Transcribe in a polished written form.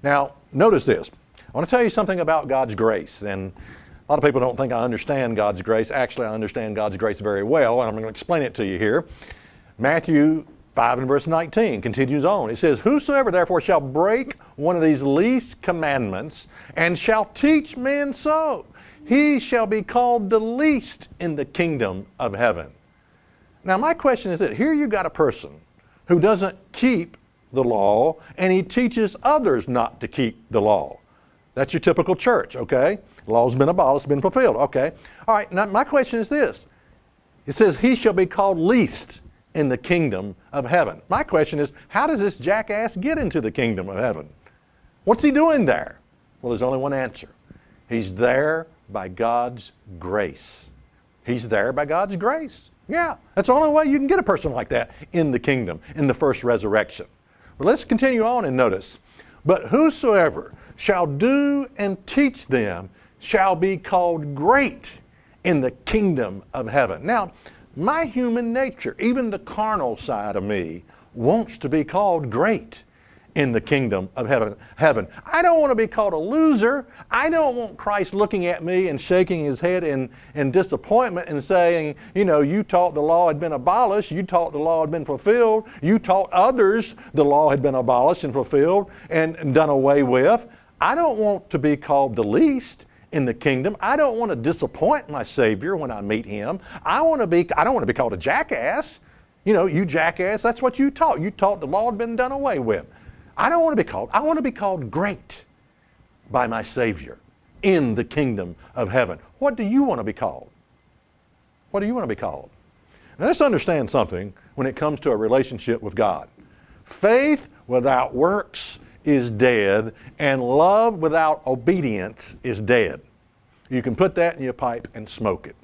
Now, notice this. I want to tell you something about God's grace. And a lot of people don't think I understand God's grace. Actually, I understand God's grace very well, and I'm going to explain it to you here. Matthew 5 and verse 19 continues on. It says, "Whosoever therefore shall break one of these least commandments and shall teach men so, he shall be called the least in the kingdom of heaven." Now my question is that here you got a person who doesn't keep the law and he teaches others not to keep the law. That's your typical church, okay? The law's been abolished, been fulfilled, okay? All right, now my question is this. It says, "He shall be called least in the kingdom of heaven." My question is, how does this jackass get into the kingdom of heaven? What's he doing there? Well, there's only one answer. He's there by God's grace. He's there by God's grace. Yeah, that's the only way you can get a person like that in the kingdom, in the first resurrection. But let's continue on and notice. "But whosoever shall do and teach them shall be called great in the kingdom of heaven." Now, my human nature, even the carnal side of me, wants to be called great in the kingdom of heaven. I don't want to be called a loser. I don't want Christ looking at me and shaking his head in disappointment and saying, you know, you taught the law had been abolished, you taught the law had been fulfilled, you taught others the law had been abolished and fulfilled and done away with. I don't want to be called the least in the kingdom. I don't want to disappoint my Savior when I meet him. I don't want to be called a jackass. You know, you jackass, that's what you taught. You taught the law had been done away with. I don't want to be called. I want to be called great by my Savior in the kingdom of heaven. What do you want to be called? What do you want to be called? Now let's understand something when it comes to a relationship with God. Faith without works is dead, and love without obedience is dead. You can put that in your pipe and smoke it.